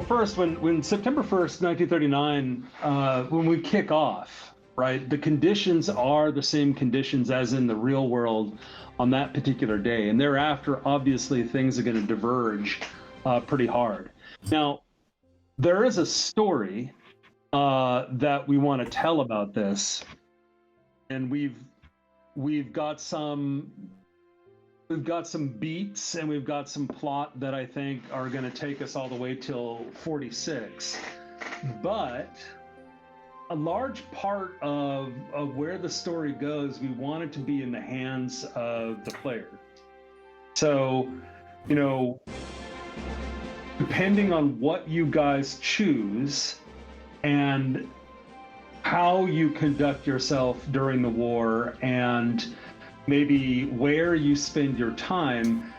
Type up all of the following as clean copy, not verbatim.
First, when September 1st, 1939, when we kick off, right, the conditions are the same conditions as in the real world on that particular day. And thereafter, obviously, things are going to diverge pretty hard. Now, there is a story that we want to tell about this. And we've got some beats and we've got some plot that I think are going to take us all the way till 46. But a large part of where the story goes, we want it to be in the hands of the player. So, depending on what you guys choose and how you conduct yourself during the war and maybe where you spend your time,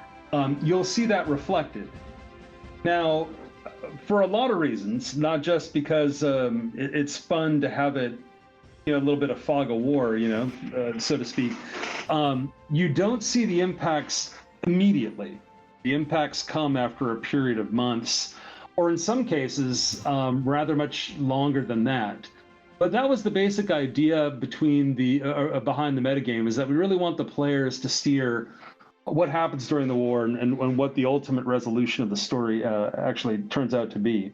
you'll see that reflected. Now, for a lot of reasons, not just because it's fun to have it, a little bit of fog of war, so to speak, you don't see the impacts immediately. The impacts come after a period of months, or in some cases, rather much longer than that. But that was the basic idea behind the metagame, is that we really want the players to steer what happens during the war and what the ultimate resolution of the story actually turns out to be.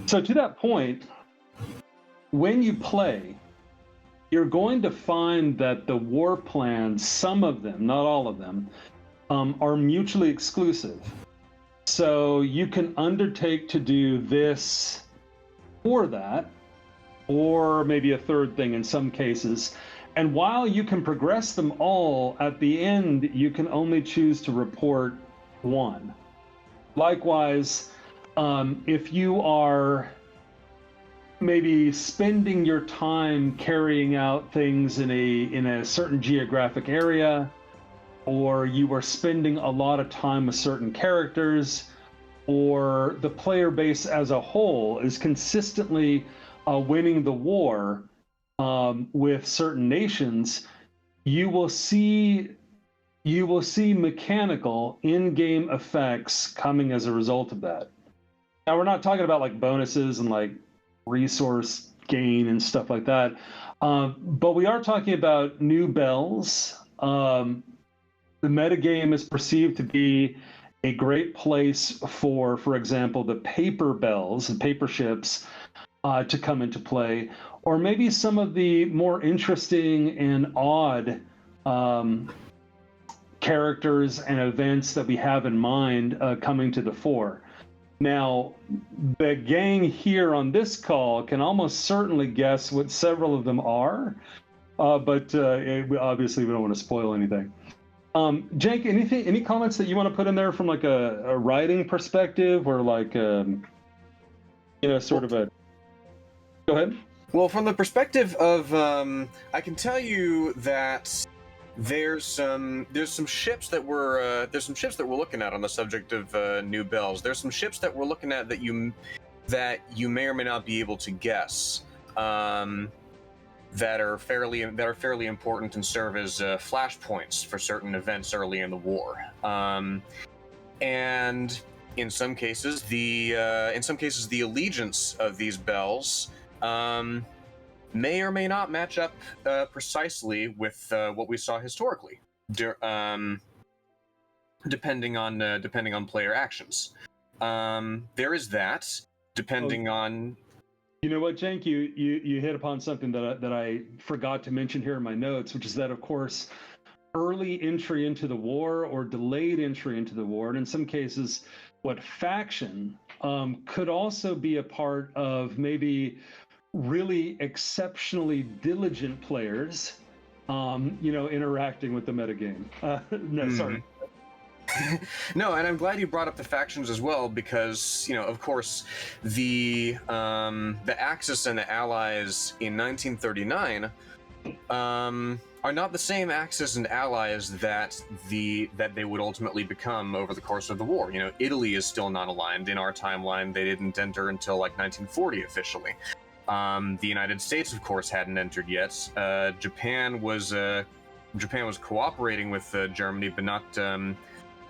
So to that point, when you play, you're going to find that the war plans, some of them, not all of them, are mutually exclusive. So you can undertake to do this or that, or maybe a third thing in some cases. And while you can progress them all, at the end, you can only choose to report one. Likewise, if you are maybe spending your time carrying out things in a certain geographic area, or you are spending a lot of time with certain characters, or the player base as a whole is consistently winning the war with certain nations, you will see mechanical in-game effects coming as a result of that. Now, we're not talking about like bonuses and like resource gain and stuff like that, but we are talking about new bells. The metagame is perceived to be a great place for example, the paper bells and paper ships to come into play, or maybe some of the more interesting and odd characters and events that we have in mind coming to the fore. Now, the gang here on this call can almost certainly guess what several of them are, but obviously we don't want to spoil anything. Jake, any comments that you want to put in there from like a writing perspective, or like sort of a... Go ahead. Well, from the perspective of, I can tell you that there's some ships that we're looking at on the subject of new bells. There's some ships that we're looking at that you may or may not be able to guess. That are fairly important and serve as flashpoints for certain events early in the war, and in some cases the allegiance of these bells may or may not match up precisely with what we saw historically, depending on player actions. There is that, depending on. You know what, Cenk? You hit upon something that I forgot to mention here in my notes, which is that, of course, early entry into the war or delayed entry into the war, and in some cases, what faction could also be a part of maybe really exceptionally diligent players, interacting with the metagame. Sorry. No, and I'm glad you brought up the factions as well, because of course the Axis and the Allies in 1939 are not the same Axis and Allies that they would ultimately become over the course of the war. Italy is still not aligned in our timeline. They didn't enter until like 1940 officially. The United States, of course, hadn't entered yet. Japan was cooperating with Germany, but not.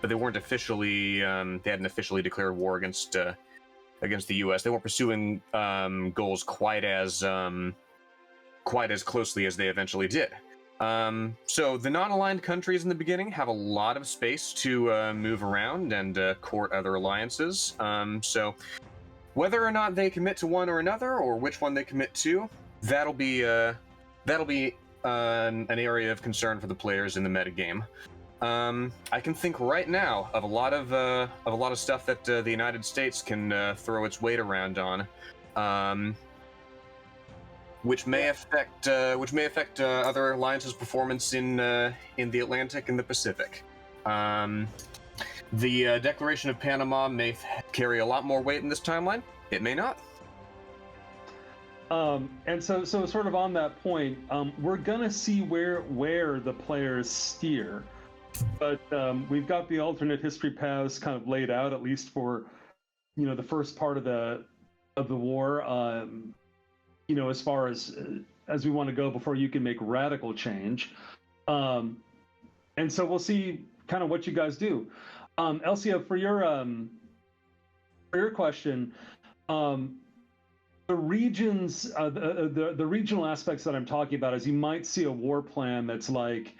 But they weren't officially. They hadn't officially declared war against against the U.S. They weren't pursuing goals quite as closely as they eventually did. So the non-aligned countries in the beginning have a lot of space to move around and court other alliances. So whether or not they commit to one or another, or which one they commit to, that'll be an area of concern for the players in the metagame. I can think right now of a lot of stuff that the United States can throw its weight around on, which may affect other alliances' performance in the Atlantic and the Pacific. The Declaration of Panama may carry a lot more weight in this timeline. It may not. And so sort of on that point, we're gonna see where the players steer, but we've got the alternate history paths kind of laid out, at least for the first part of the war. As far as we want to go before you can make radical change, and so we'll see kind of what you guys do. Elsia, for your question, the regions, the regional aspects that I'm talking about is you might see a war plan that's like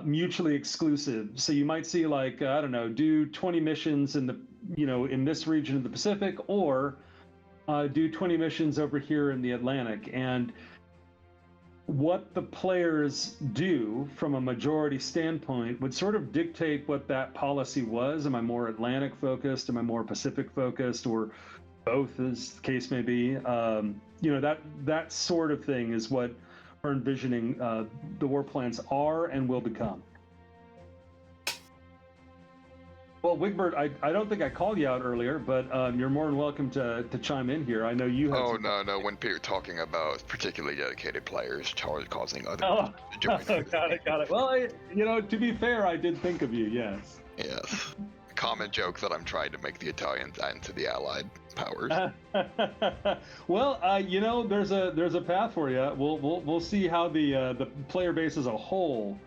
mutually exclusive. So you might see like I don't know, do 20 missions in the in this region of the Pacific, or do 20 missions over here in the Atlantic. And what the players do from a majority standpoint would sort of dictate what that policy was. Am I more Atlantic focused? Am I more Pacific focused? Or both, as the case may be? That sort of thing is what we're envisioning the war plans are and will become. Well, Wigbert, I don't think I called you out earlier, but you're more than welcome to chime in here. I know you have. Oh, no. When Peter talking about particularly dedicated players causing others to join. Got it. Well, to be fair, I did think of you, yes. Yes. Common joke that I'm trying to make the Italians into the Allied powers. Well, there's a path for you. We'll see how the player base as a whole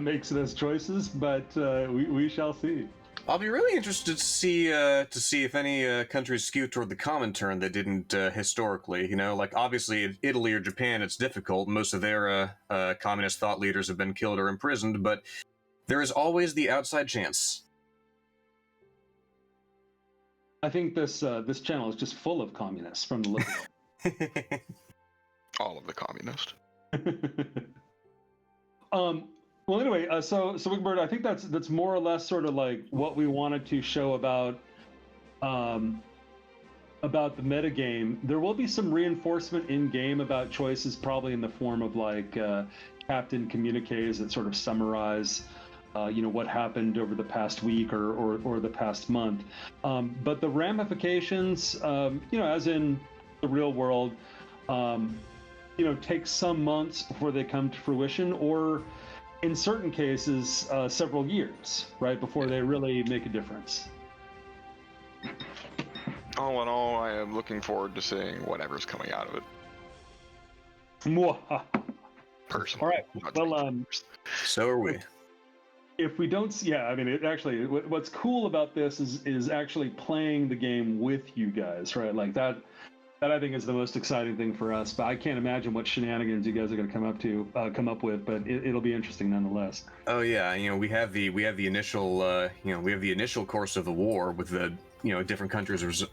makes those choices, but we shall see. I'll be really interested to see if any countries skew toward the common turn that didn't historically. Like obviously Italy or Japan, it's difficult. Most of their communist thought leaders have been killed or imprisoned, but there is always the outside chance. I think this channel is just full of communists from the look of it. All of the communists. Well, anyway, so Wigbert, I think that's more or less sort of like what we wanted to show about the metagame. There will be some reinforcement in game about choices, probably in the form of like captain communiques that sort of summarize what happened over the past week or the past month. But the ramifications, as in the real world, take some months before they come to fruition, or in certain cases, several years, right, before they really make a difference. All in all, I am looking forward to seeing whatever's coming out of it. Personally. All right. Well, so are we. If we don't see, what's cool about this is actually playing the game with you guys, right? Like that I think is the most exciting thing for us. But I can't imagine what shenanigans you guys are going to come up with. But it'll be interesting nonetheless. Oh yeah, we have the initial course of the war with the different countries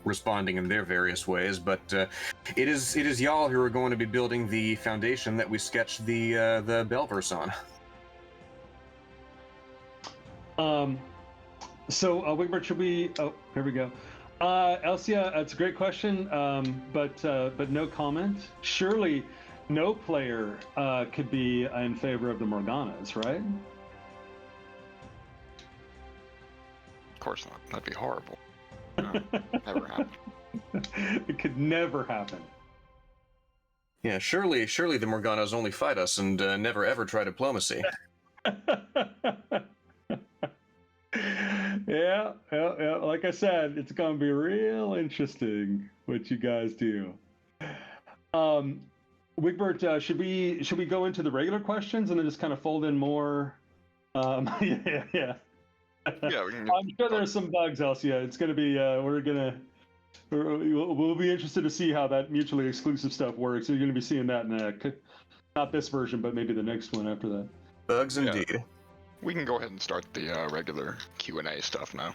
responding in their various ways. But it is y'all who are going to be building the foundation that we sketched the Belverse on. So Wigbert, should we? Oh, here we go. Elsia, it's a great question, but no comment. Surely, no player could be in favor of the Morganas, right? Of course not. That'd be horrible. No, never happen. It could never happen. Yeah, surely the Morganas only fight us and never ever try diplomacy. Yeah. Like I said, it's gonna be real interesting what you guys do. Wigbert, should we go into the regular questions and then just kind of fold in more? Yeah. Yeah, we can I'm sure there's some bugs, Elsia. It's gonna be we're gonna We'll be interested to see how that mutually exclusive stuff works. You're going to be seeing that in not this version, but maybe the next one after that. Bugs indeed. We can go ahead and start the regular Q&A stuff now.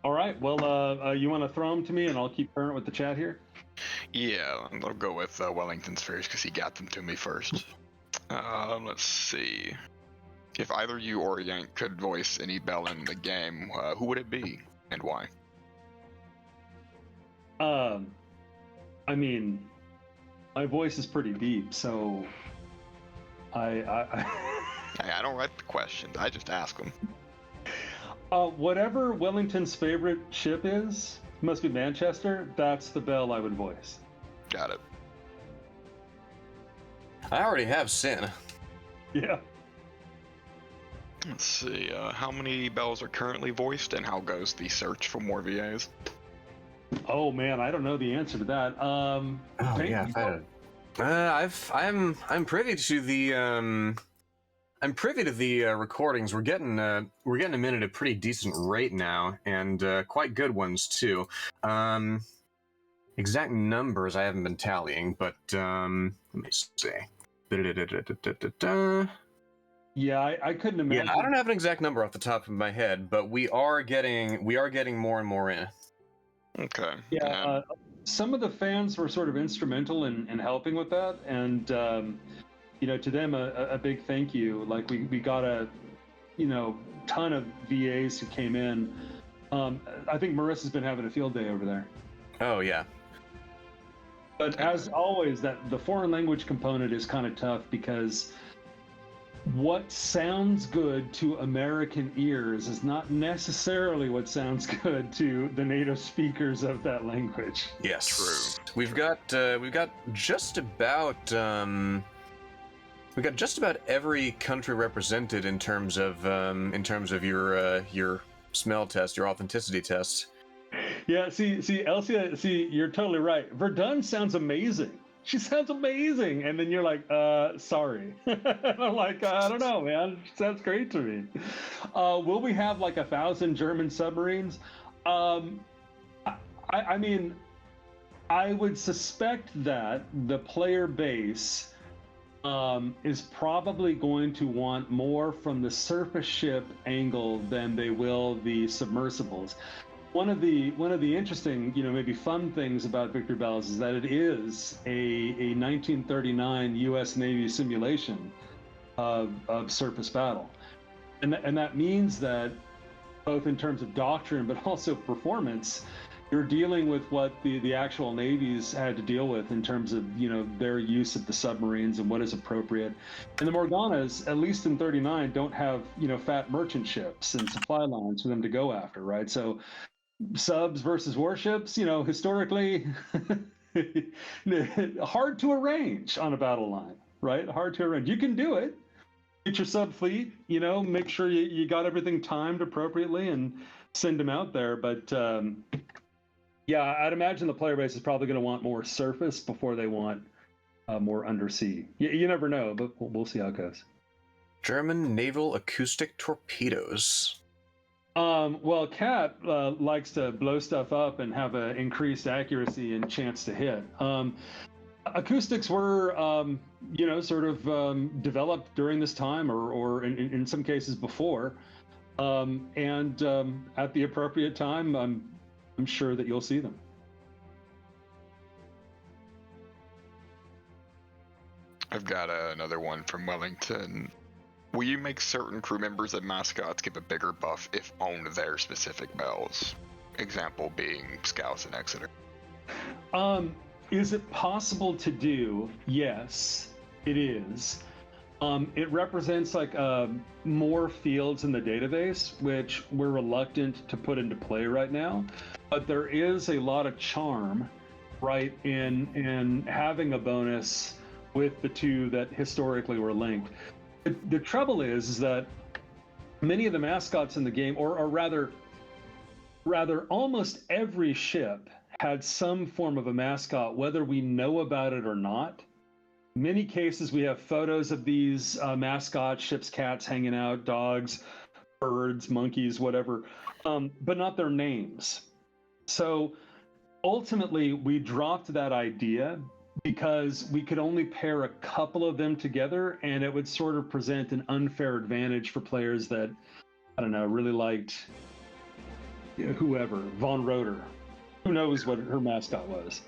All right. Well, you want to throw them to me, and I'll keep current with the chat here? Yeah, I'll go with Wellington's first because he got them to me first. Let's see. If either you or Yank could voice any bell in the game, who would it be and why? I mean, my voice is pretty deep, so I don't write the questions. I just ask them. Whatever Wellington's favorite ship is, must be Manchester. That's the bell I would voice. Got it. I already have Sin. Yeah. Let's see. How many bells are currently voiced, and how goes the search for more VAs? Oh man, I don't know the answer to that. I'm privy to the recordings. We're getting them in at a pretty decent rate now, and quite good ones too. Exact numbers I haven't been tallying, but let me see. Yeah, I couldn't imagine. Yeah, I don't have an exact number off the top of my head, but we are getting more and more in. Okay. Yeah, some of the fans were sort of instrumental in helping with that, and to them a big thank you. Like we got a ton of VAs who came in. I think Marissa's been having a field day over there. Oh yeah. But as always, the foreign language component is kind of tough because what sounds good to American ears is not necessarily what sounds good to the native speakers of that language. Yes, true. We've got just about every country represented in terms of your smell test, your authenticity test. Yeah, see, Elsia, you're totally right. Verdun sounds amazing. She sounds amazing, and then you're like, sorry. I'm like, I don't know, man. It sounds great to me. Will we have like 1,000 German submarines? I mean, I would suspect that the player base is probably going to want more from the surface ship angle than they will the submersibles. One of the interesting, maybe fun things about Victory Bells is that it is a 1939 U.S. Navy simulation of surface battle, and that means that both in terms of doctrine but also performance, you're dealing with what the actual navies had to deal with in terms of their use of the submarines and what is appropriate. And the Morganas, at least in 39, don't have fat merchant ships and supply lines for them to go after, right? So subs versus warships, historically hard to arrange on a battle line, right? Hard to arrange. You can do it. Get your sub fleet, make sure you got everything timed appropriately and send them out there. But yeah, I'd imagine the player base is probably going to want more surface before they want more undersea. You never know, but we'll see how it goes. German Naval Acoustic Torpedoes. Well, Cat likes to blow stuff up and have an increased accuracy and chance to hit. Acoustics were, sort of developed during this time, or in some cases before, and at the appropriate time, I'm sure that you'll see them. I've got another one from Wellington. Will you make certain crew members and mascots give a bigger buff if owned their specific bells? Example being Scouts and Exeter. Is it possible to do? Yes, it is. It represents like more fields in the database, which we're reluctant to put into play right now. But there is a lot of charm, right, in having a bonus with the two that historically were linked. The trouble is that many of the mascots in the game, or rather almost every ship had some form of a mascot, whether we know about it or not. In many cases, we have photos of these mascots, ships, cats hanging out, dogs, birds, monkeys, whatever, but not their names. So ultimately we dropped that idea because we could only pair a couple of them together, and it would sort of present an unfair advantage for players that, I don't know, really liked whoever, Von Roeder. Who knows what her mascot was?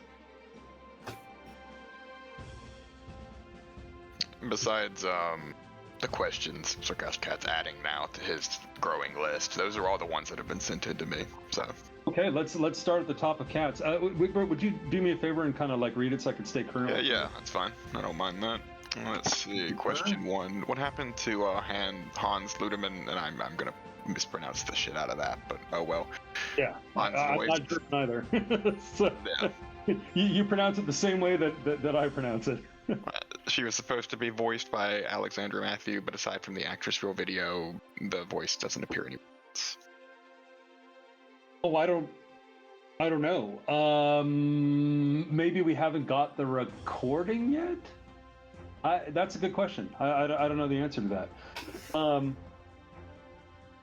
Besides the questions Sarcastic Cat's adding now to his growing list, those are all the ones that have been sent in to me. So okay, let's start at the top of Cats. Would you do me a favor and kind of like read it so I could stay current? yeah, that's fine. I don't mind that. Let's see. Question 1: What happened to Hans Ludemann? And I'm gonna mispronounce the shit out of that, but oh well. Yeah, Hans I'm not sure either. So, yeah. you pronounce it the same way that I pronounce it. She was supposed to be voiced by Alexandra Matthew, but aside from the actress real video, the voice doesn't appear anywhere else. Oh, I don't know. Maybe we haven't got the recording yet. That's a good question. I don't know the answer to that.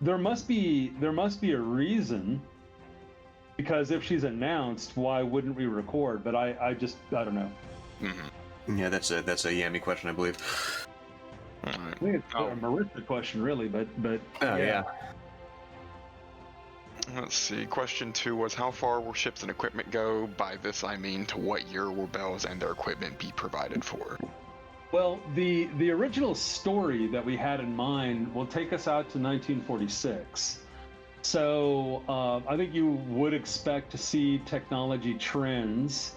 There must be a reason, because if she's announced, why wouldn't we record? But I don't know. Mm-hmm. Yeah, that's a Yami question, I believe. All right. I think it's a Marissa question, really, but yeah. Let's see. Question 2 was, how far will ships and equipment go? By this I mean, to what year will Bells and their equipment be provided for? Well, the original story that we had in mind will take us out to 1946. So I think you would expect to see technology trends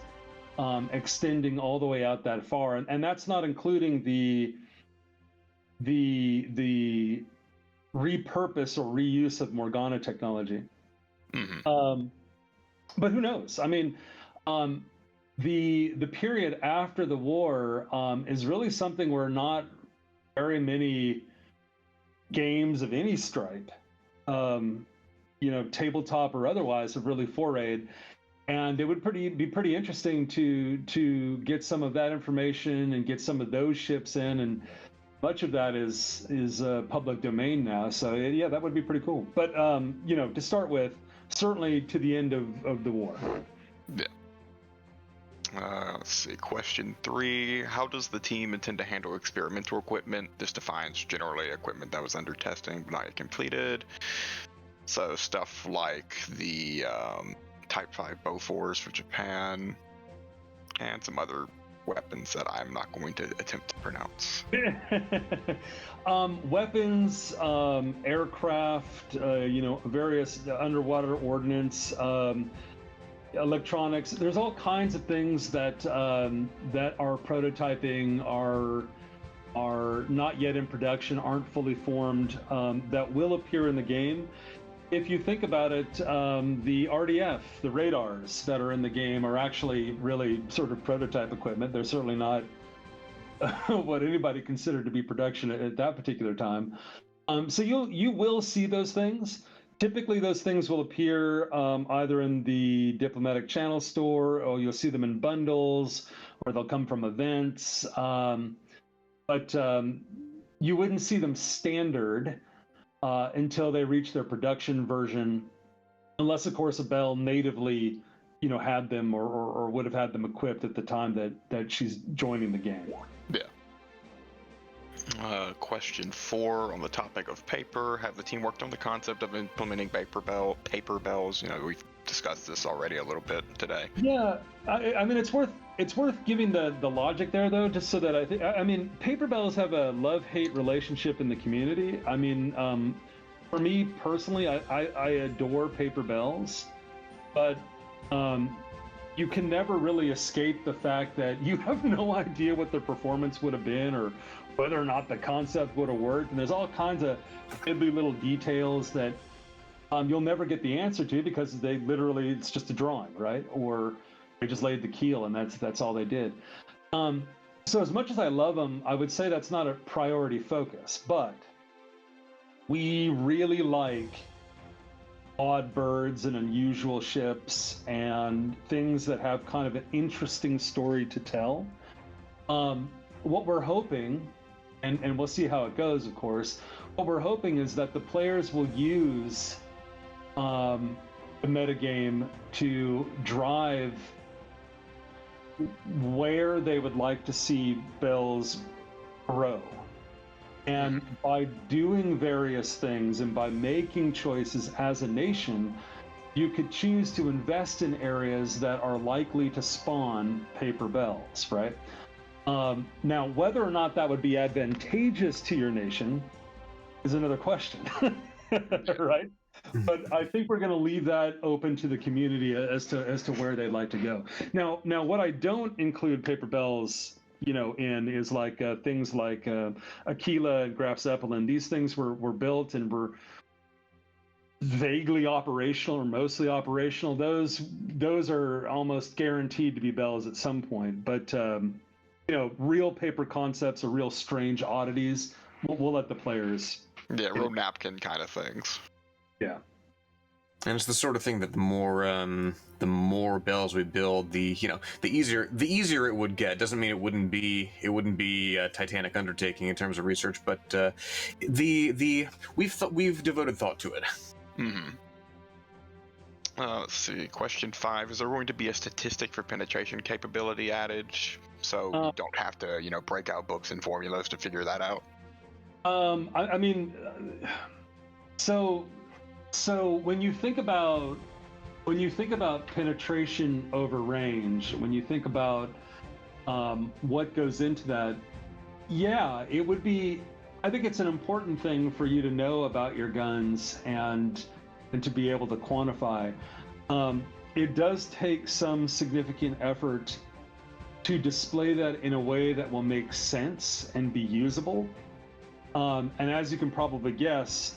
extending all the way out that far, and that's not including the repurpose or reuse of Morgana technology. Mm-hmm. But who knows? I mean, the period after the war is really something where not very many games of any stripe, tabletop or otherwise, have really forayed. And it would be pretty interesting to get some of that information and get some of those ships in, and much of that is public domain now. So yeah, that would be pretty cool. But to start with, certainly to the end of the war. Yeah. Let's see. Question 3: How does the team intend to handle experimental equipment? This defines generally equipment that was under testing but not yet completed. So stuff like the Type 5 Bofors for Japan, and some other weapons that I'm not going to attempt to pronounce. Weapons, aircraft, various underwater ordnance, electronics. There's all kinds of things that are prototyping, are not yet in production, aren't fully formed, that will appear in the game. If you think about it, the RDF, the radars that are in the game, are actually really sort of prototype equipment. They're certainly not what anybody considered to be production at that particular time. So you will see those things. Typically, those things will appear either in the diplomatic channel store, or you'll see them in bundles, or they'll come from events. But you wouldn't see them standard until they reach their production version, unless, of course, Belle natively, had them or would have had them equipped at the time that she's joining the game. Yeah. Question 4 on the topic of paper: have the team worked on the concept of implementing paper bells? We've discussed this already a little bit today. Yeah, I mean, it's worth giving the logic there, though, just so that I mean, paper bells have a love-hate relationship in the community. I mean, for me personally, I adore paper bells, but you can never really escape the fact that you have no idea what the performance would have been, or whether or not the concept would have worked. And there's all kinds of fiddly little details that you'll never get the answer to, because it's just a drawing, right? Or they just laid the keel and that's all they did. So as much as I love them, I would say that's not a priority focus, but we really like odd birds and unusual ships and things that have kind of an interesting story to tell. What we're hoping, and we'll see how it goes, of course, what we're hoping is that the players will use the metagame to drive where they would like to see bells grow. And by doing various things and by making choices as a nation, you could choose to invest in areas that are likely to spawn paper bells, right? Now, whether or not that would be advantageous to your nation is another question, right? But I think we're going to leave that open to the community as to where they'd like to go. Now, what I don't include paper bells, in is like things like Aquila and Graf Zeppelin. These things were built and were vaguely operational or mostly operational. Those are almost guaranteed to be bells at some point. But real paper concepts or real strange oddities, we'll let the players. Yeah, real napkin kind of things. Yeah. And it's the sort of thing that the more bells we build, the easier it would get. Doesn't mean it wouldn't be a titanic undertaking in terms of research, but we've devoted thought to it. Mm-hmm. Let's see. Question 5: is there going to be a statistic for penetration capability added, so you don't have to, break out books and formulas to figure that out? I mean, so when you think about penetration over range, when you think about what goes into that, yeah, it would be. I think it's an important thing for you to know about your guns and to be able to quantify. It does take some significant effort to display that in a way that will make sense and be usable. And as you can probably guess,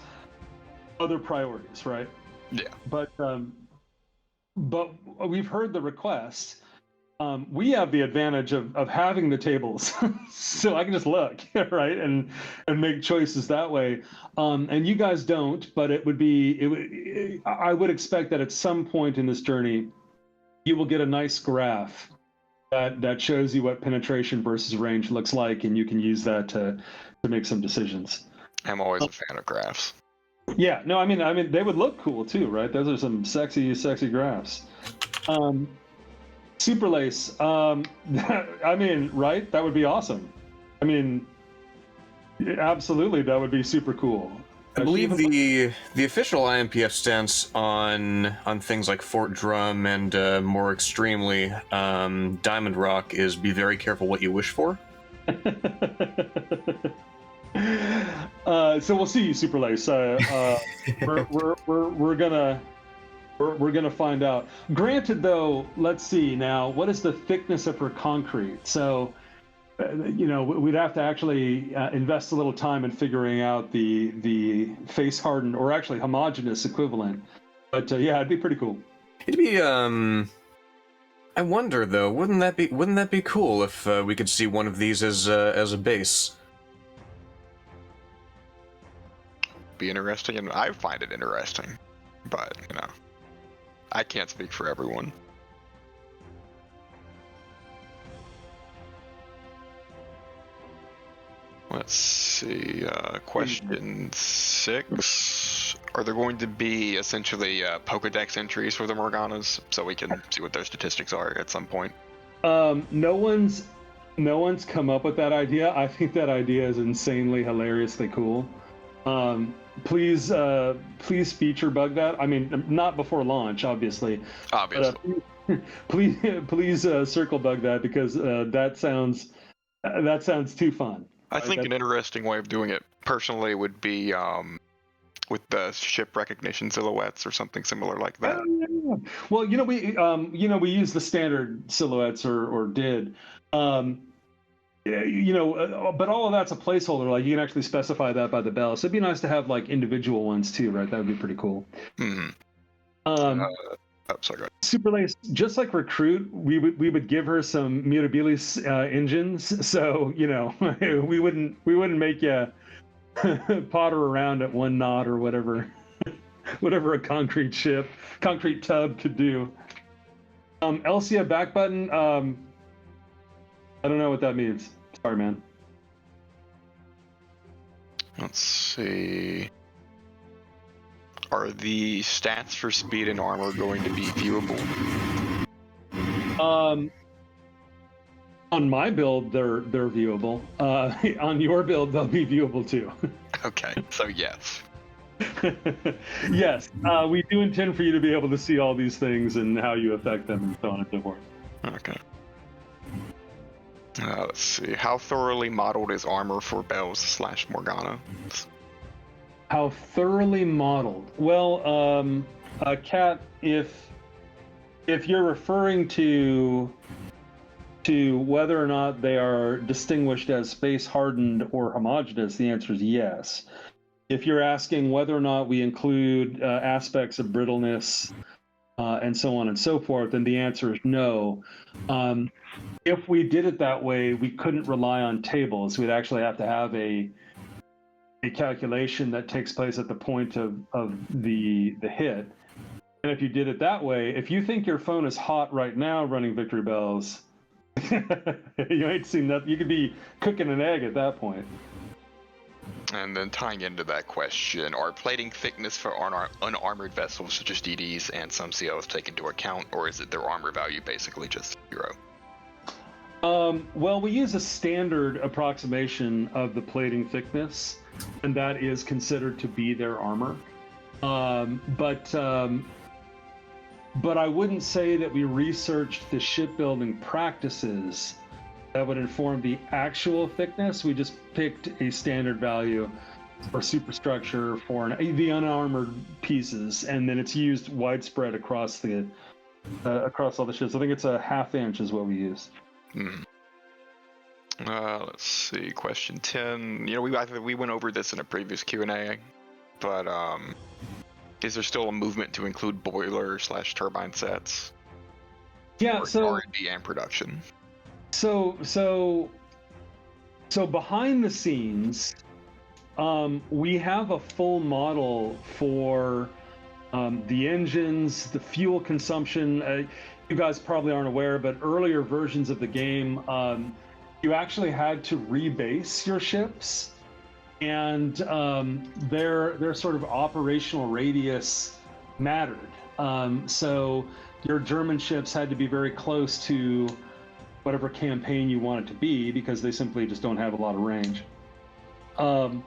other priorities, right? Yeah. But we've heard the request. We have the advantage of having the tables, so I can just look, right, and make choices that way. And you guys don't, but I would expect that at some point in this journey, you will get a nice graph that shows you what penetration versus range looks like, and you can use that to make some decisions. I'm always a fan of graphs. Yeah, no, I mean they would look cool too, right? Those are some sexy graphs. Super Lace, I mean, right? That would be awesome. I mean, absolutely, that would be super cool. I believe the official IMPF stance on things like Fort Drum and more extremely Diamond Rock is be very careful what you wish for. So we'll see you, Super Lace. We're gonna find out. Granted, though, let's see now. What is the thickness of her concrete? So, we'd have to actually invest a little time in figuring out the face hardened or actually homogeneous equivalent. But yeah, it'd be pretty cool. It'd be I wonder though, wouldn't that be cool if we could see one of these as a base? Be interesting, and I find it interesting, but I can't speak for everyone. Let's see, question 6. Are there going to be essentially Pokedex entries for the Morganas so we can see what their statistics are at some point? No one's come up with that idea. I think that idea is insanely hilariously cool. Please feature bug that. I mean, not before launch, obviously. Obviously. But, please circle bug that, because that sounds too fun. I think an interesting way of doing it personally would be with the ship recognition silhouettes or something similar like that. Yeah. Well, we use the standard silhouettes or did. But all of that's a placeholder. Like, you can actually specify that by the bell. So it'd be nice to have like individual ones too, right? That would be pretty cool. Mm-hmm. Sorry. Super Lace, just like Recruit, we would give her some Mutabilis engines. So we wouldn't make you potter around at 1 knot or whatever a concrete tub could do. Elsia back button. I don't know what that means. Sorry, man. Let's see. Are the stats for speed and armor going to be viewable? On my build, they're viewable. On your build, they'll be viewable too. Okay, so yes. Yes, we do intend for you to be able to see all these things and how you affect them and so on and so forth. Okay. Let's see. How thoroughly modeled is armor for Bells / Morgana? How thoroughly modeled? Well, Kat, if you're referring to whether or not they are distinguished as space hardened or homogeneous, the answer is yes. If you're asking whether or not we include aspects of brittleness and so on and so forth, then the answer is no. If we did it that way, we couldn't rely on tables. We'd actually have to have a calculation that takes place at the point of the hit. And if you did it that way, if you think your phone is hot right now running Victory Bells, you ain't seen that. You could be cooking an egg at that point. And then tying into that question, are plating thickness for unarmored vessels such as DDs and some CLs taken into account, or is it their armor value basically just 0? Well, we use a standard approximation of the plating thickness, and that is considered to be their armor. But I wouldn't say that we researched the shipbuilding practices that would inform the actual thickness. We just picked a standard value for superstructure for the unarmored pieces, and then it's used widespread across across all the ships. I think it's a 1/2 inch is what we use. Let's see. Question 10. We went over this in a previous QnA, but is there still a movement to include boiler / turbine sets? Yeah. For So R&D and production. So behind the scenes, we have a full model for the engines, the fuel consumption. You guys probably aren't aware, but earlier versions of the game, you actually had to rebase your ships, and their sort of operational radius mattered. So your German ships had to be very close to whatever campaign you want it to be, because they simply just don't have a lot of range. And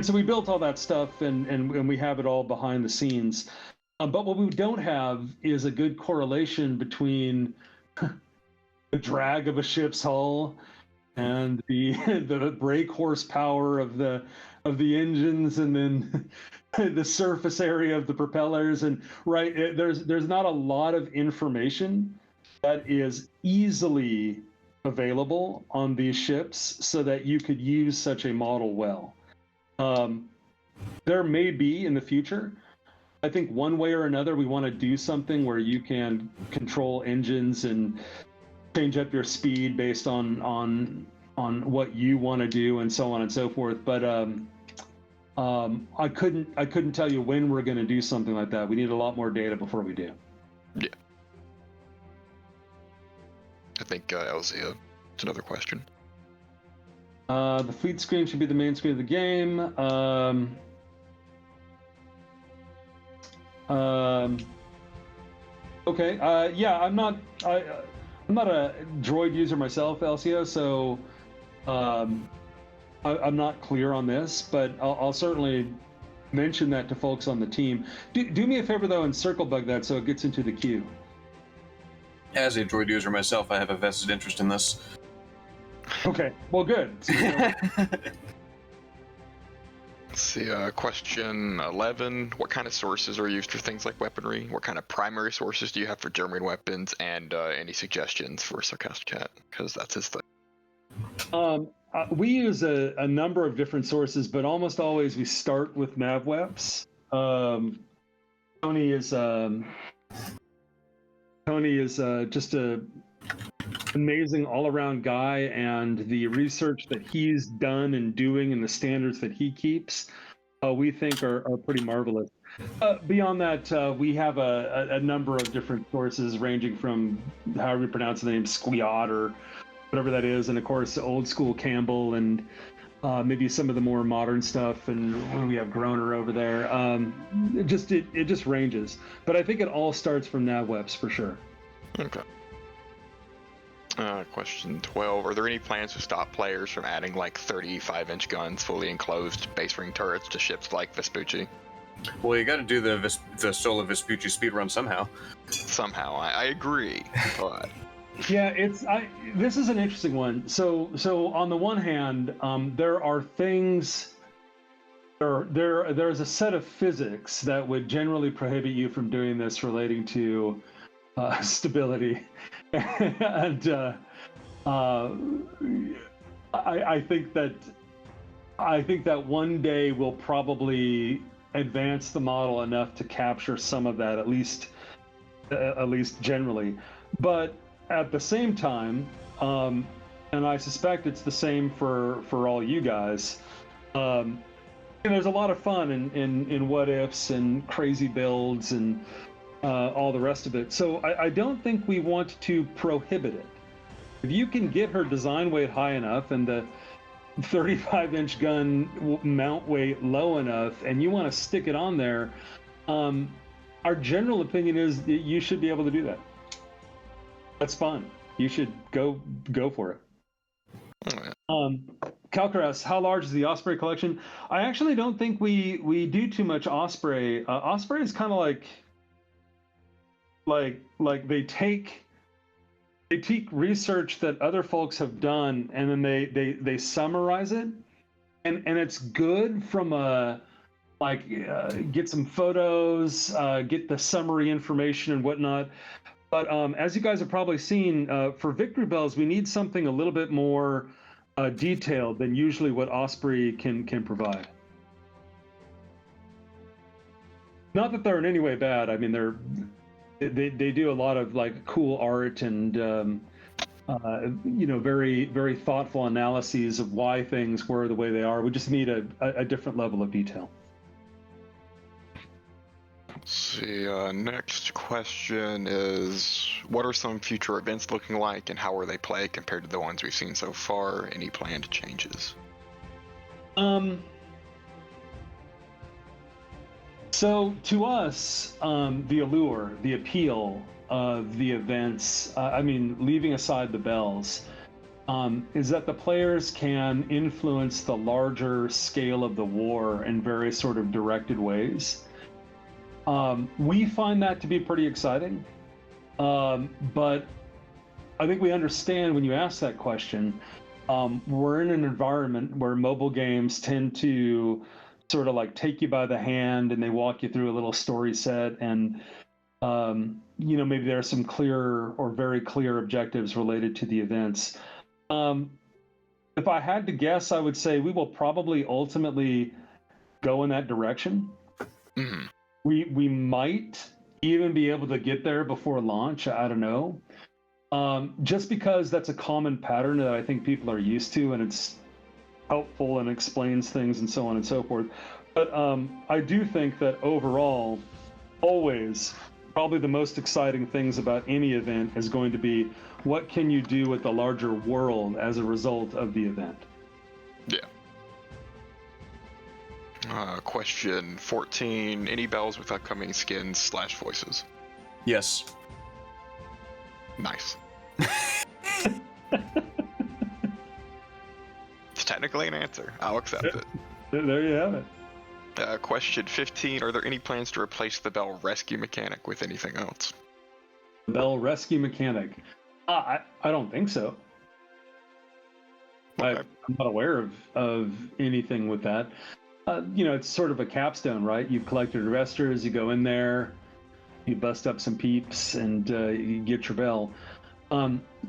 so we built all that stuff, and we have it all behind the scenes. But what we don't have is a good correlation between the drag of a ship's hull and the brake horsepower of the engines, and then the surface area of the propellers. And there's not a lot of information that is easily available on these ships so that you could use such a model well. There may be in the future. I think one way or another we want to do something where you can control engines and change up your speed based on what you want to do and so on and so forth. But I couldn't tell you when we're going to do something like that. We need a lot more data before we do. Yeah. I think Elzia, it's another question. The fleet screen should be the main screen of the game. Okay. Yeah, I'm not a droid user myself, Elsia, so I'm not clear on this, but I'll certainly mention that to folks on the team. Do me a favor though and circle bug that so it gets into the queue. As a droid user myself, I have a vested interest in this. Okay, well, good. Let's see, question 11. What kind of sources are used for things like weaponry? What kind of primary sources do you have for German weapons? And any suggestions for Sarcastic Cat? Because that's his thing. We use a number of different sources, but almost always we start with NavWeps. Tony is just an amazing all-around guy, and the research that he's done and doing and the standards that he keeps, we think are pretty marvelous. Beyond that, we have a number of different sources ranging from however you pronounce the name, Squiat or whatever that is, and of course old school Campbell and maybe some of the more modern stuff, and when we have Groner over there, it just ranges. But I think it all starts from NavWebs for sure. Okay. Question 12. Are there any plans to stop players from adding like 35-inch guns, fully enclosed base ring turrets to ships like Vespucci? Well, you got to do the Solo Vespucci speedrun somehow. Somehow, I agree, but... Yeah, this is an interesting one. So on the one hand, there are things, there's a set of physics that would generally prohibit you from doing this relating to stability, and I think that one day we'll probably advance the model enough to capture some of that, at least generally, but at the same time, and I suspect it's the same for all you guys, there's a lot of fun in what ifs and crazy builds and all the rest of it. So I don't think we want to prohibit it. If you can get her design weight high enough and the 35-inch gun mount weight low enough, and you want to stick it on there, our general opinion is that you should be able to do that. That's fun. You should go for it. Calcaras, how large is the Osprey collection? I actually don't think we do too much Osprey. Osprey is kind of like they take research that other folks have done, and then they summarize it, and it's good from a get some photos, get the summary information and whatnot. But as you guys have probably seen, for Victory Bells, we need something a little bit more detailed than usually what Osprey can provide. Not that they're in any way bad. I mean, they do a lot of like cool art and very very thoughtful analyses of why things were the way they are. We just need a different level of detail. Let's see, next question is, what are some future events looking like, and how are they played compared to the ones we've seen so far? Any planned changes? So to us, the allure, the appeal of the events, leaving aside the bells, is that the players can influence the larger scale of the war in very sort of directed ways. We find that to be pretty exciting, but I think we understand when you ask that question, we're in an environment where mobile games tend to sort of like take you by the hand and they walk you through a little story set, and maybe there are some clear or very clear objectives related to the events. If I had to guess, I would say we will probably ultimately go in that direction. Mm-hmm. We might even be able to get there before launch. I don't know. Just because that's a common pattern that I think people are used to, and it's helpful and explains things and so on and so forth. But I do think that overall, always, probably the most exciting things about any event is going to be what can you do with the larger world as a result of the event. Yeah. Question 14. Any bells with upcoming skins / voices? Yes. Nice. It's technically an answer. I'll accept it. There you have it. Question 15. Are there any plans to replace the bell rescue mechanic with anything else? Bell rescue mechanic? I don't think so. Okay. I'm not aware of anything with that. It's sort of a capstone, right? You've collected arresters, you go in there, you bust up some peeps, and you get your bell.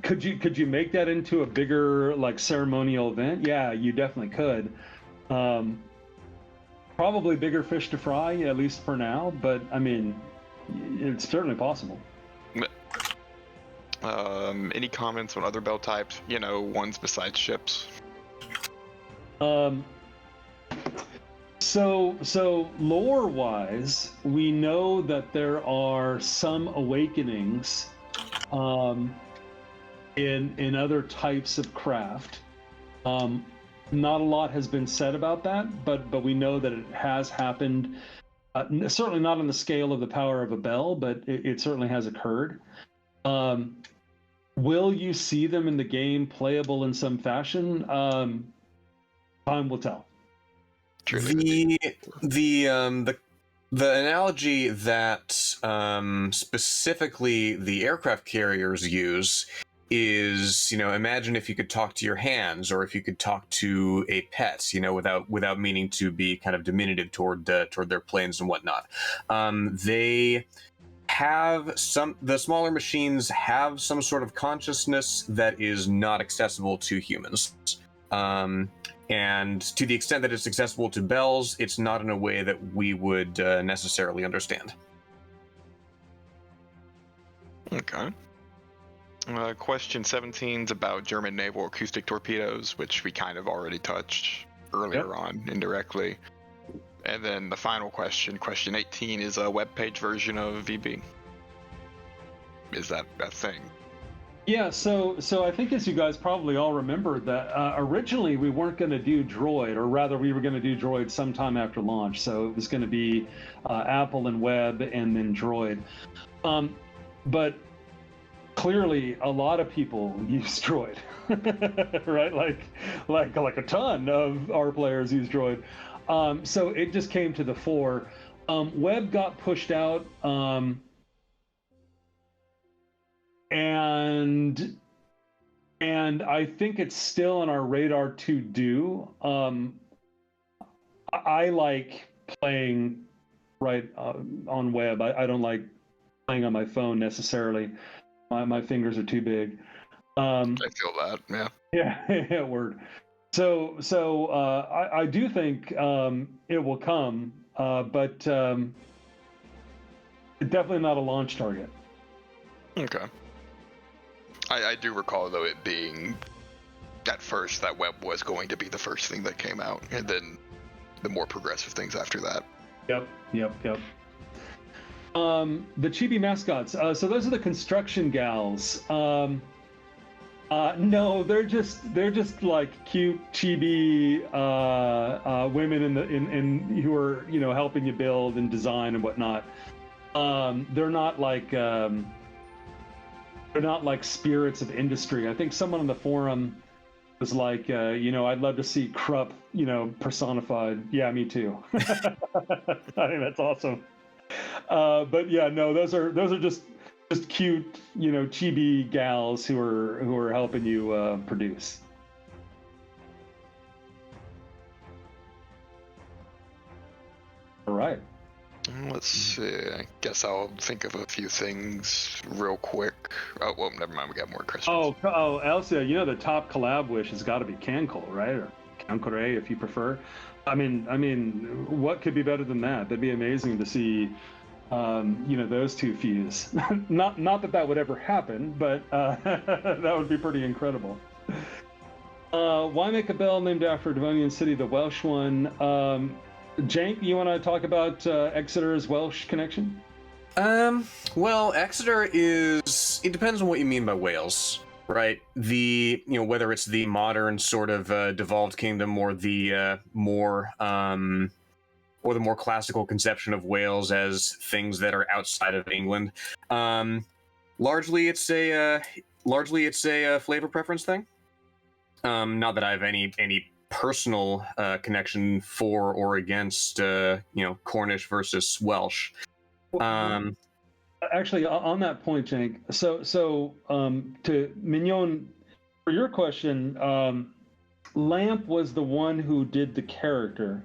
Could you make that into a bigger like ceremonial event? Yeah, you definitely could. Probably bigger fish to fry, at least for now. But I mean, it's certainly possible. Any comments on other bell types? Ones besides ships. So lore-wise, we know that there are some awakenings in other types of craft. Not a lot has been said about that, but we know that it has happened. Certainly not on the scale of the power of a bell, but it certainly has occurred. Will you see them in the game playable in some fashion? Time will tell. The analogy that specifically the aircraft carriers use is, imagine if you could talk to your hands, or if you could talk to a pet, without meaning to be kind of diminutive toward their planes and whatnot. The smaller machines have some sort of consciousness that is not accessible to humans. And to the extent that it's accessible to bells, it's not in a way that we would necessarily understand. Okay. Question 17 is about German naval acoustic torpedoes, which we kind of already touched earlier on indirectly. And then the final question 18, is a web page version of VB. Is that a thing? Yeah, so I think, as you guys probably all remember, that originally we weren't going to do Droid, or rather we were going to do Droid sometime after launch. So it was going to be Apple and Web and then Droid. But clearly a lot of people use Droid, right? Like a ton of our players use Droid. So it just came to the fore. Web got pushed out. And I think it's still on our radar to do. I like playing on web. I don't like playing on my phone necessarily. My fingers are too big. I feel that, yeah. Yeah, word. So I do think it will come, but definitely not a launch target. Okay. I do recall, though, it being at first that web was going to be the first thing that came out, and then the more progressive things after that. Yep. The Chibi Mascots. So those are the construction gals. No, they're just like cute chibi women in who are helping you build and design and whatnot. They're not like spirits of industry. I think someone on the forum was like, I'd love to see Krupp, personified. Yeah, me too. I think that's awesome. But yeah, no, those are just cute, chibi gals who are helping you produce. All right. Let's see. I guess I'll think of a few things real quick. Oh, well, never mind. We got more questions. Oh, Elsia, the top collab wish has got to be Cancol, right? Or QnA, if you prefer. I mean, what could be better than that? That'd be amazing to see, those two fuse. not that would ever happen, but that would be pretty incredible. Why make a bell named after a Devonian city, the Welsh one? Jank, you want to talk about Exeter's Welsh connection? Well, Exeter it depends on what you mean by Wales, right? Whether it's the modern sort of devolved kingdom, or the more classical conception of Wales as things that are outside of England. Largely it's a flavor preference thing. Not that I have any personal connection for or against Cornish versus Welsh. Actually, on that point, Jank, so to Mignon, for your question, Lamp was the one who did the character,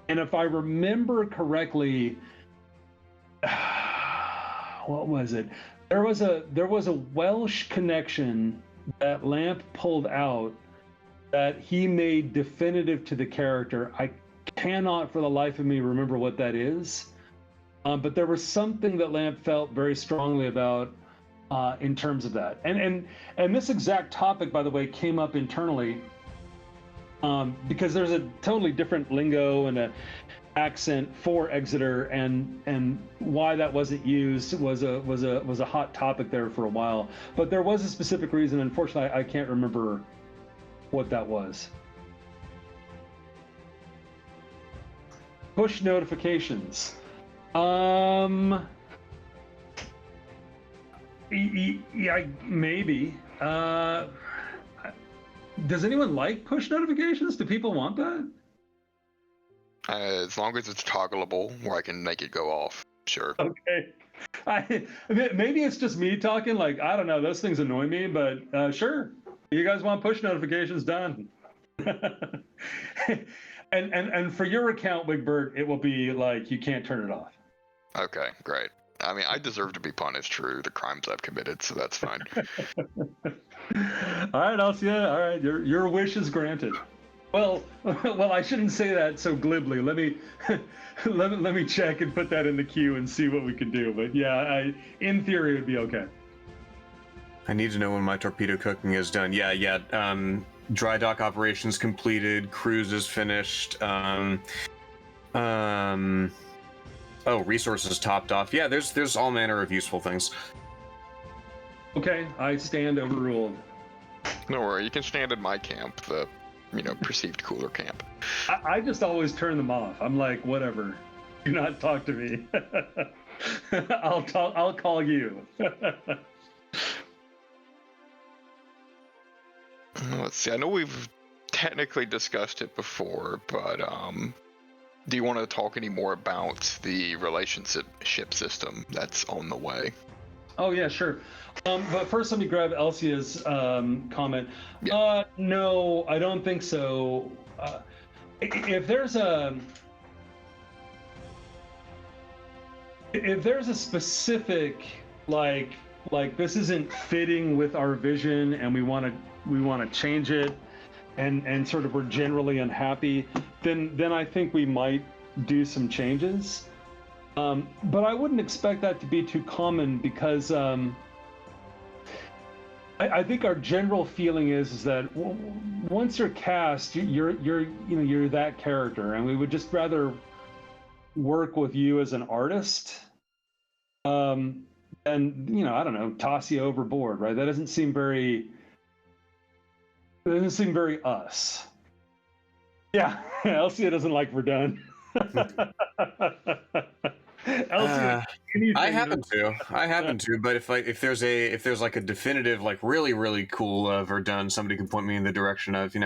and if I remember correctly, what was it? There was a Welsh connection that Lamp pulled out that he made definitive to the character. I cannot for the life of me remember what that is, but there was something that Lamp felt very strongly about in terms of that. And this exact topic, by the way, came up internally because there's a totally different lingo and a accent for Exeter, and why that wasn't used was a hot topic there for a while. But there was a specific reason. Unfortunately, I can't remember what that was. Push notifications. Yeah, maybe. Does anyone like push notifications? Do people want that? As long as it's toggleable, where I can make it go off. Sure. Okay. Maybe it's just me talking. Like, I don't know. Those things annoy me, but sure. You guys want push notifications done? and for your account, Wigbert, it will be like you can't turn it off. Okay, great. I mean, I deserve to be punished for the crimes I've committed, so that's fine. All right, Alcia. All right, your wish is granted. Well, I shouldn't say that so glibly. Let me let me check and put that in the queue and see what we can do. But yeah, in theory, it would be okay. I need to know when my torpedo cooking is done. Yeah. Dry dock operations completed. Cruise is finished. Resources topped off. Yeah, there's all manner of useful things. Okay, I stand overruled. No worry, you can stand in my camp, the perceived cooler camp. I just always turn them off. I'm like, whatever. Do not talk to me. I'll call you. Let's see. I know we've technically discussed it before, but do you want to talk any more about the relationship system that's on the way? Oh yeah, sure. But first, let me grab Elsia's comment. Yeah. No, I don't think so. If there's a specific like this isn't fitting with our vision, and we want to change it, and sort of we're generally unhappy, then I think we might do some changes. But I wouldn't expect that to be too common because I think our general feeling is that once you're cast, you're that character, and we would just rather work with you as an artist, and I don't know, toss you overboard, right? That doesn't seem very us. Yeah, Elsia doesn't like Verdun. Elsia, I happen to, but if there's like a definitive, like really, really cool Verdun, somebody can point me in the direction of,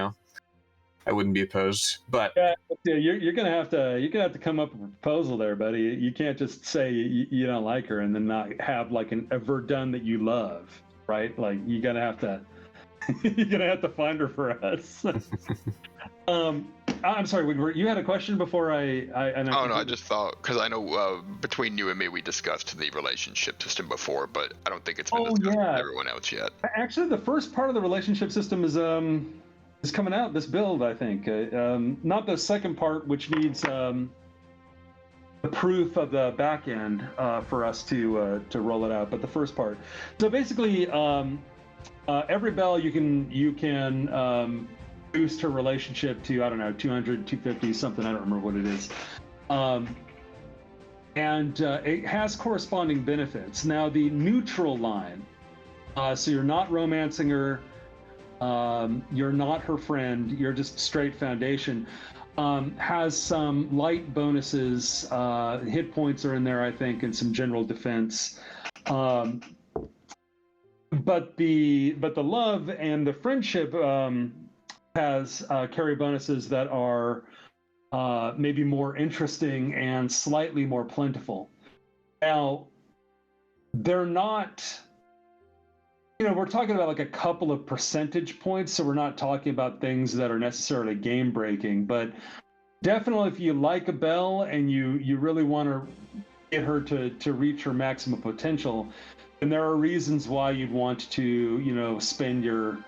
I wouldn't be opposed. But yeah, you're gonna have to come up with a proposal there, buddy. You can't just say you don't like her and then not have like a Verdun that you love, right? Like you're gonna have to find her for us. I'm sorry, you had a question before I I just thought, because I know between you and me we discussed the relationship system before, but I don't think it's been discussed with everyone else yet. Actually, the first part of the relationship system is coming out this build, I think. Not the second part, which needs the proof of the back end for us to roll it out, but the first part. So basically, every bell you can boost her relationship to, I don't know, 200, 250, something, I don't remember what it is. And it has corresponding benefits. Now, the neutral line, so you're not romancing her, you're not her friend, you're just straight Foundation, has some light bonuses. Hit points are in there, I think, and some general defense. But the love and the friendship has carry bonuses that are maybe more interesting and slightly more plentiful. Now, they're not, we're talking about like a couple of percentage points, so we're not talking about things that are necessarily game breaking, but definitely if you like a bell and you really want to get her to reach her maximum potential, then there are reasons why you'd want to, spend your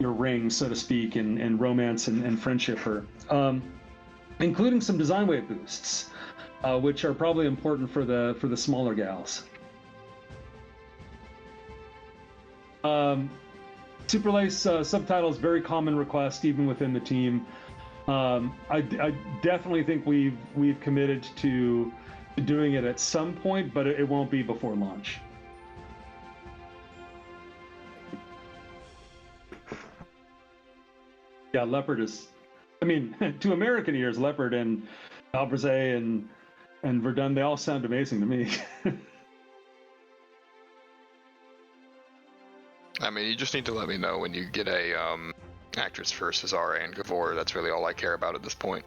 ring, so to speak, and romance and friendship her, including some design weight boosts, which are probably important for the smaller gals. Super Lace subtitles, very common request even within the team. I definitely think we've committed to doing it at some point, but it won't be before launch. Yeah, Leopard is, to American ears, Leopard and Albreze and Verdun, they all sound amazing to me. I mean, you just need to let me know when you get a actress for Cesare and Gavor. That's really all I care about at this point.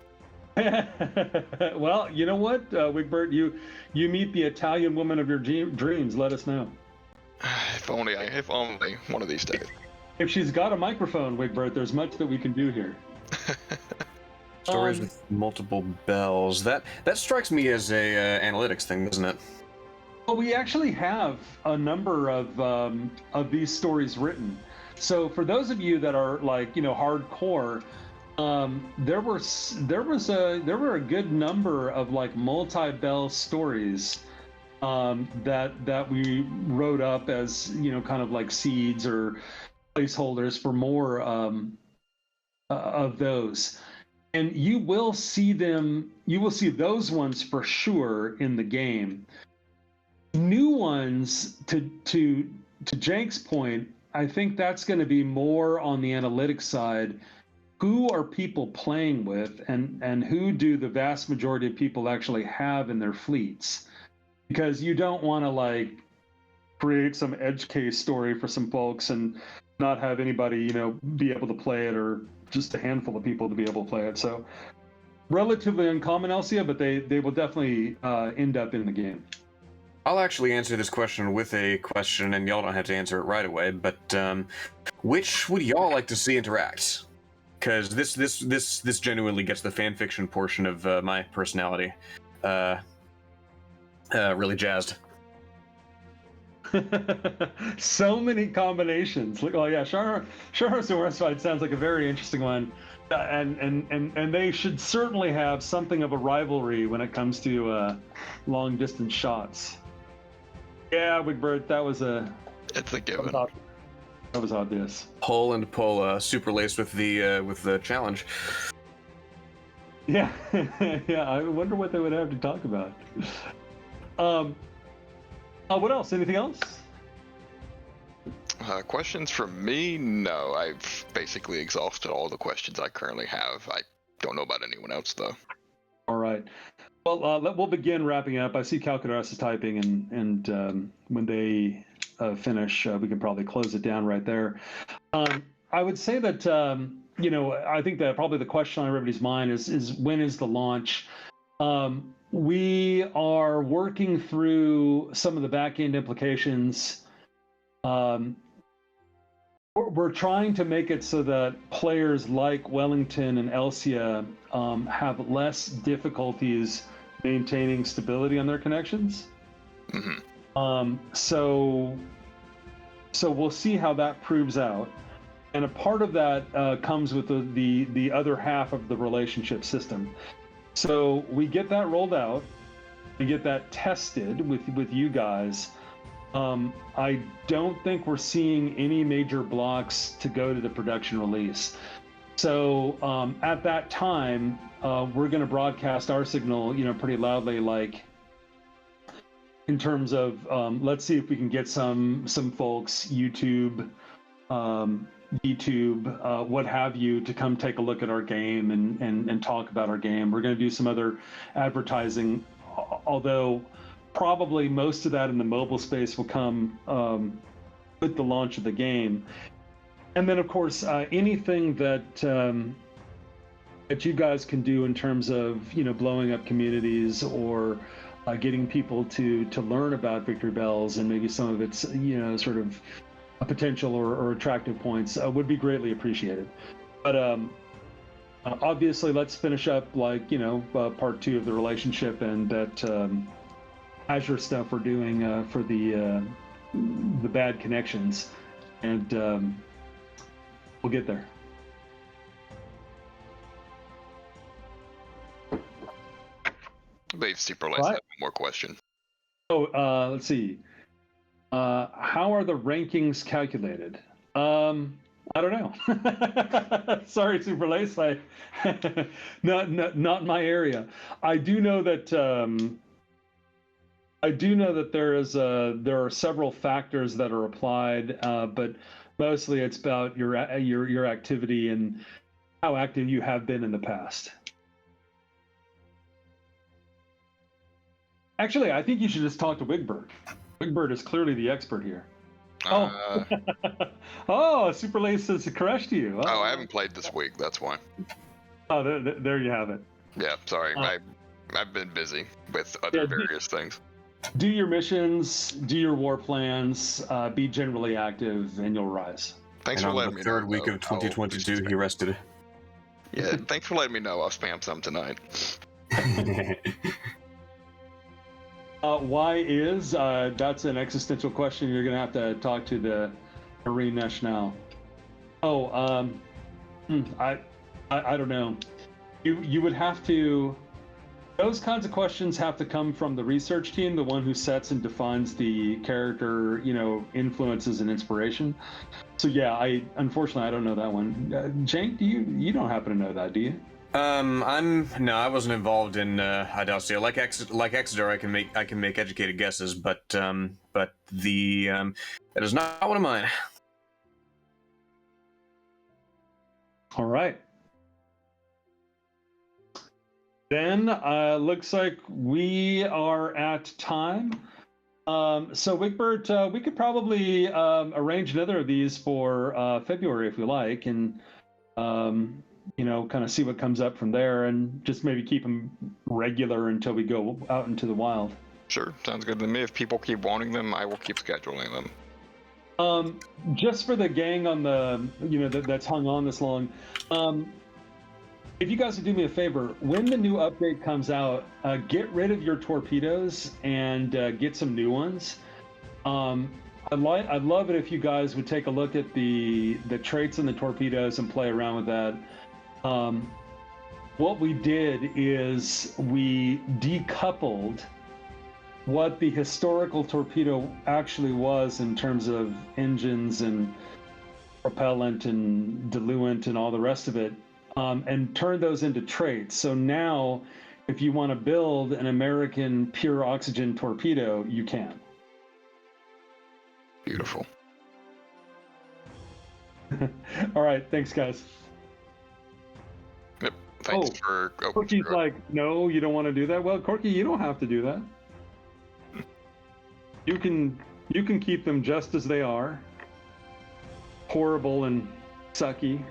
Well, you know what, Wigbert, you meet the Italian woman of your dreams. Let us know. If only one of these days. If she's got a microphone, Wigbert, there's much that we can do here. Stories with multiple bells. That strikes me as a analytics thing, doesn't it? Well, we actually have a number of these stories written. So for those of you that are like, hardcore, there were a good number of like multi-bell stories that we wrote up as kind of like seeds or placeholders for more of those. And you will see those ones for sure in the game. New ones, to Jake's point, I think that's going to be more on the analytics side. Who are people playing with, and who do the vast majority of people actually have in their fleets? Because you don't want to like create some edge case story for some folks and not have anybody be able to play it, or just a handful of people to be able to play it. So relatively uncommon, Elsia, but they will definitely end up in the game. I'll actually answer this question with a question, and y'all don't have to answer it right away. But which would y'all like to see interact? Because this genuinely gets the fan fiction portion of my personality really jazzed. So many combinations. Oh yeah, Shahar's Westfight sounds like a very interesting one, and they should certainly have something of a rivalry when it comes to long distance shots. Yeah, Wigbert, It's a given. That was obvious. Pull and pull, super laced with the challenge. Yeah, yeah. I wonder what they would have to talk about. What else? Anything else? Questions from me? No, I've basically exhausted all the questions I currently have. I don't know about anyone else, though. All right. Well, we'll begin wrapping up. I see Calculatus is typing, and when they finish, we can probably close it down right there. I would say that, I think that probably the question on everybody's mind is when is the launch? We are working through some of the back-end implications. We're trying to make it so that players like Wellington and Elsia have less difficulties maintaining stability on their connections. Mm-hmm. So we'll see how that proves out. And a part of that comes with the other half of the relationship system. So we get that rolled out, we get that tested with you guys. I don't think we're seeing any major blocks to go to the production release. So at that time, we're going to broadcast our signal, pretty loudly, like in terms of let's see if we can get some folks, YouTube, what have you, to come take a look at our game and talk about our game. We're going to do some other advertising, although probably most of that in the mobile space will come with the launch of the game. And then, of course, anything that you guys can do in terms of blowing up communities or getting people to learn about Victory Bells and maybe some of its sort of potential or attractive points would be greatly appreciated. But obviously, let's finish up part 2 of the relationship and that Azure stuff we're doing for the bad connections, and we'll get there. I believe Super Lace had one more question. Oh, let's see. How are the rankings calculated? I don't know. Sorry, Super Lace. Not my area. I do know that there are several factors that are applied, but mostly it's about your activity and how active you have been in the past. Actually, I think you should just talk to Wigbird. Wigbird is clearly the expert here. Oh, oh, Super Lace says a crush to you. Oh, I haven't played this week. That's why. Oh, there you have it. Yeah, sorry. I've been busy with other various things. Do your missions, do your war plans, be generally active, and you'll rise. Thanks and for letting me know. On the third week of 2022, he rested. Yeah, thanks for letting me know. I'll spam some tonight. Why is that's an existential question. You're gonna have to talk to the Marine Nationale. Oh, I don't know. You would have to. Those kinds of questions have to come from the research team, the one who sets and defines the character, influences and inspiration. So yeah, unfortunately I don't know that one. Jank, you don't happen to know that, do you? I wasn't involved in Idacia. Like Exeter, I can make educated guesses, but that is not one of mine. All right. Then looks like we are at time. So Wigbert, we could probably arrange another of these for February if we like, and kind of see what comes up from there, and just maybe keep them regular until we go out into the wild. Sure, sounds good to me. If people keep wanting them, I will keep scheduling them. Just for the gang on the that's hung on this long. If you guys would do me a favor, when the new update comes out, get rid of your torpedoes and get some new ones. I'd love it if you guys would take a look at the traits in the torpedoes and play around with that. What we did is we decoupled what the historical torpedo actually was in terms of engines and propellant and diluent and all the rest of it. And turn those into traits. So now, if you want to build an American pure oxygen torpedo, you can. Beautiful. All right, thanks, guys. Yep. Thanks for. Corky's like, no, you don't want to do that. Well, Corky, you don't have to do that. You can keep them just as they are. Horrible and sucky.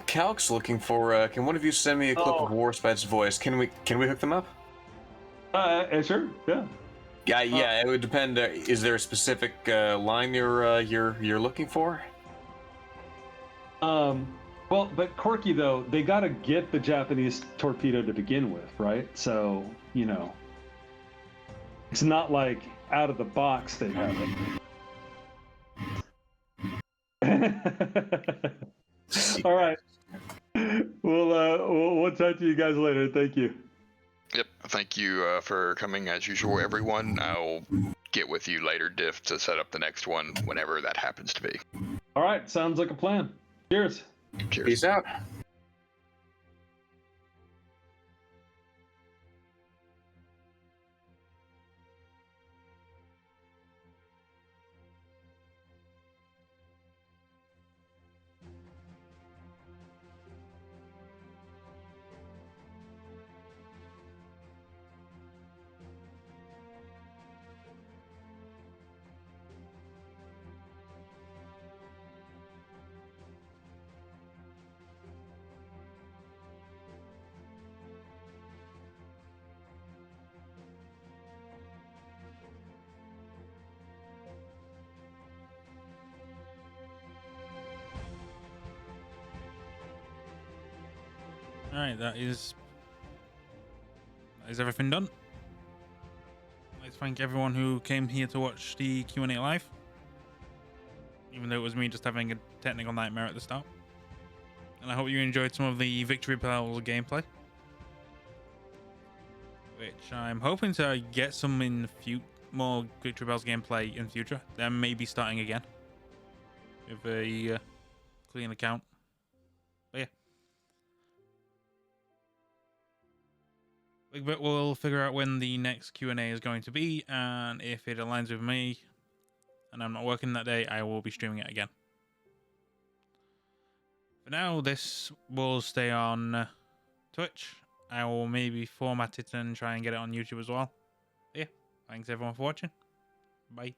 Calc's looking for. Can one of you send me a clip of Warspite's voice? Can we hook them up? Sure. Yeah. Yeah. It would depend. Is there a specific line you're looking for? Well, but Corky though, they got to get the Japanese torpedo to begin with, right? So it's not like out of the box they have it. All right. We'll talk to you guys later. Thank you. Yep. Thank you for coming as usual, everyone. I'll get with you later, Diff, to set up the next one whenever that happens to be. All right. Sounds like a plan. Cheers. Cheers. Peace out. Alright, that is everything done. I'd like to thank everyone who came here to watch the Q&A live. Even though it was me just having a technical nightmare at the start. And I hope you enjoyed some of the Victory Bell gameplay. Which I'm hoping to get some in more Victory Bells gameplay in the future. Then maybe starting again. With a clean account. But yeah. But we'll figure out when the next Q&A is going to be, and if it aligns with me, and I'm not working that day, I will be streaming it again. For now, this will stay on Twitch, I will maybe format it and try and get it on YouTube as well. Yeah, thanks everyone for watching. Bye.